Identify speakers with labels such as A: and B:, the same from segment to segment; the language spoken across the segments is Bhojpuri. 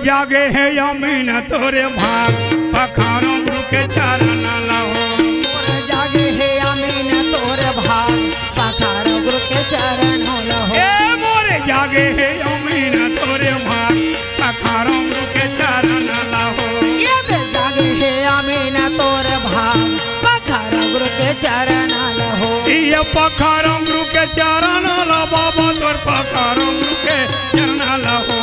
A: जागे है यमीन तोरे भाग पखारो गुरु के चरण लाहो।
B: मोरे जागे है यमीन तोरे भाग पखारो गुरु के चरण लाहो।
A: ए मोरे जागे है यमीन तोरे भाग पखारो गुरु के चरण लाहो।
B: ये जागे है यमीन तोरे भाग पखारो गुरु के चरण लाहो।
A: ये पखारो गुरु के चरण ला बाबा तोर पखारो गुरु के चरण लाहो।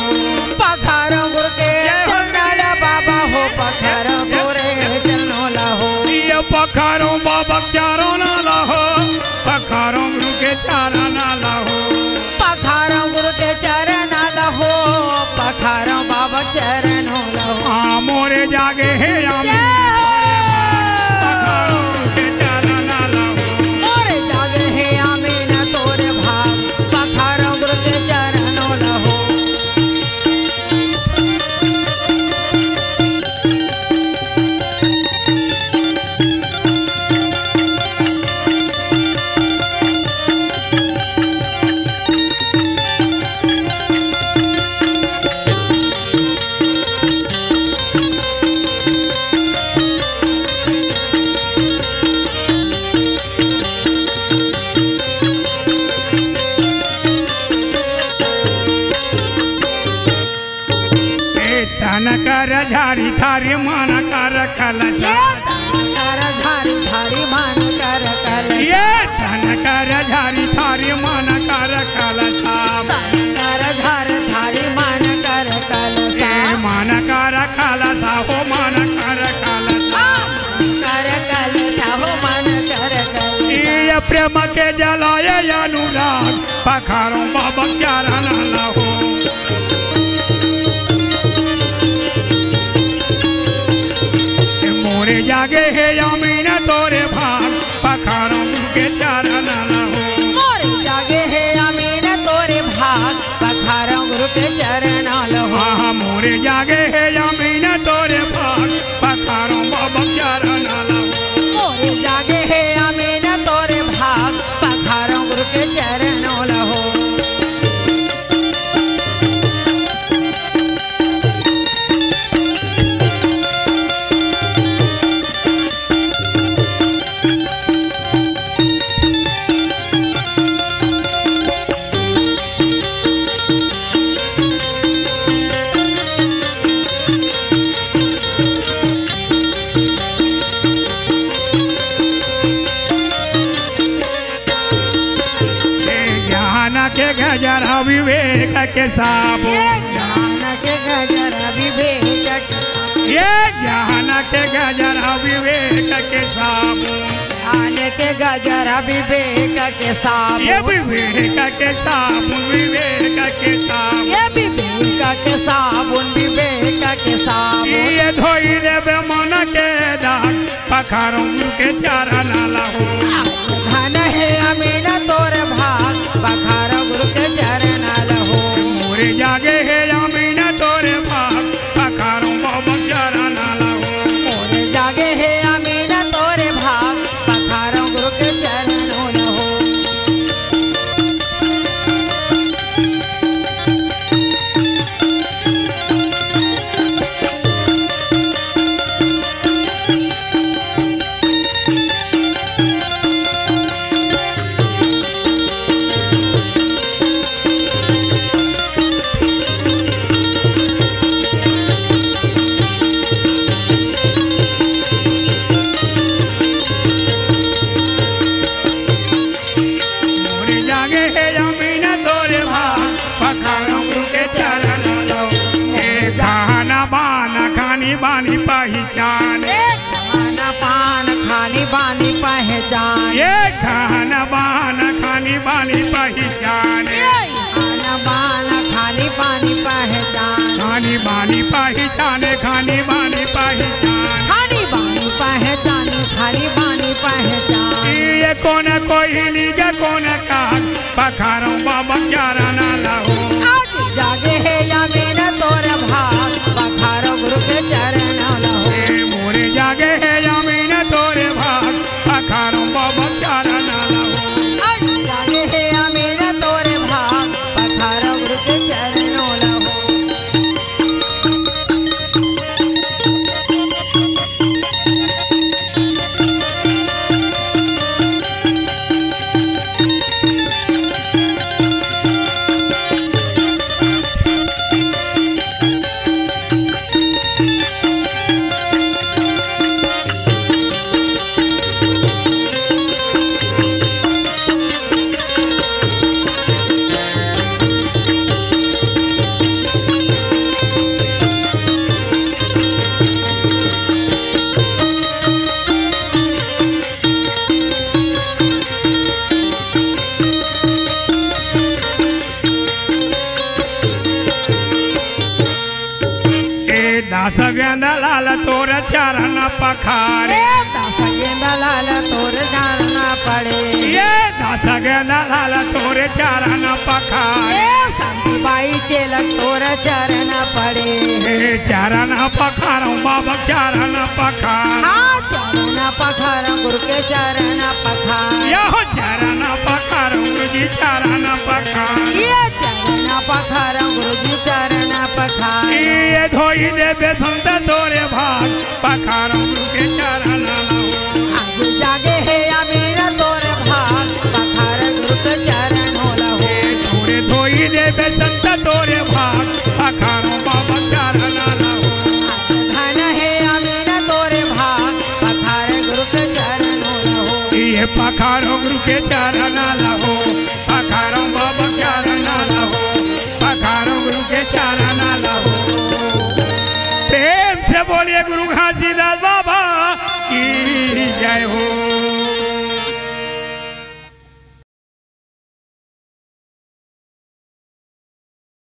B: पखारो गुरु के चरण ला बाबा हो पखारो तोरे चरण लाहो।
A: ये पखारो बाबा चरण लाहो पखारो गुरु के चरण लाहो।
B: पखारो गुरु के चरण लाहो पखारो बाबा चरण लाहो।
A: हाँ मोरे जागे है यमीन पखारो गुरु के चरण लाहो।
B: मोरे जागे है यमीन तोरे भाग पखारो गुरु के चरण लाहो।
A: तन कर झारी थारी मन कर कल
B: ये कर धारी धारी मान कर कल
A: ये तन कर झारी थारी मन कर कल
B: कर धार धारी मान कर कल
A: मन कर कल हो मन कर कल
B: कर कल हो मन कर कल।
A: ये प्रेम के जलाए अनुराग पखारो बाबा चरण लाहो। मोरे जागे है यमीन तोरे भाग पखारो के चरण लाहो।
B: मोरे जागे है यमीन तोरे भाग पखारो गुरु के चरण लाहो।
A: हाँ मोरे जागे है यमीन तोरे भाग पखारो बाबा चरण लाहो।
B: मोरे जागे है यमीन तोरे भाग पखारो गुरु के चरण लाहो।
A: के गजरा विवेक के साबुन
B: ये ज्ञान के गजरा विवेक के
A: ये ज्ञान के गजरा विवेक के साबुन
B: ज्ञान के गजरा विवेक के साबुन।
A: ये विवेक के साबुन विवेक के साबुन
B: ये विवेक के साबुन विवेक के साबुन।
A: ये धोई देवे मन के दाग पखारो के चरण लाहो।
B: धन है यमीन तोरे भाग पखारो गुरु के चरण लाहो।
A: मोरे जागे है यमीन तोरे भाग पखारो बाबा चरण लाहो।
B: मोरे जागे है यमीन तोरे भाग पखारो गुरु के चरण लाहो। बानी पहचान खाना पान खानी बानी पहचान।
A: ये खाना बान खानी बानी पहचान
B: खाना बान खानी बानी पहचान।
A: खानी बानी पहचान खानी बानी पहचान
B: खानी बानी पहचान खानी बानी पहचान।
A: ये कौन कोई लीगे कौन का पखारो बाबा चरण लाहो।
B: आज जागे है यमीन तोरे भाग पखारो गुरु के चरण लाहो।
A: मोरे जागे है यमीन तोरे भाग पखारो बाबा चरण लाहो।
B: आज जागे है यमीन तोरे भाग पखारो गुरु के चरण लाहो।
A: दास गेंदा लाल तोर चरण पखारे
B: दास गेंदा लाल तोर चरण पड़े
A: ये दास गेंदा लाल तोर चरण पखारे
B: शांतिबाई चेलक तोर चरण पड़े
A: चरण पखारो बाबा चरण पखार
B: चरण पखार गुरु के चरण पखार
A: यहो चरण पखारो गुरु जी चरण पखार
B: ये चरण पखार गुरु जी चरण पखार
A: ये धोई देवे संत तोरे भाग पखारो गुरु के चरण
B: आगे जागे है अमीर तोरे भाग पखार गुरु के चरण होला हो
A: तोरे धोई देवे संत तोरे भाग पखारो बाबा चरण
B: धन है अमीर तोरे भाग पखार गुरु के चरण होला हो
A: ये पखारो गुरु के चरण लहो पखारो बाबा चरण लहो पखारो गुरु के चरण लहो प्रेम से बोलिए गुरु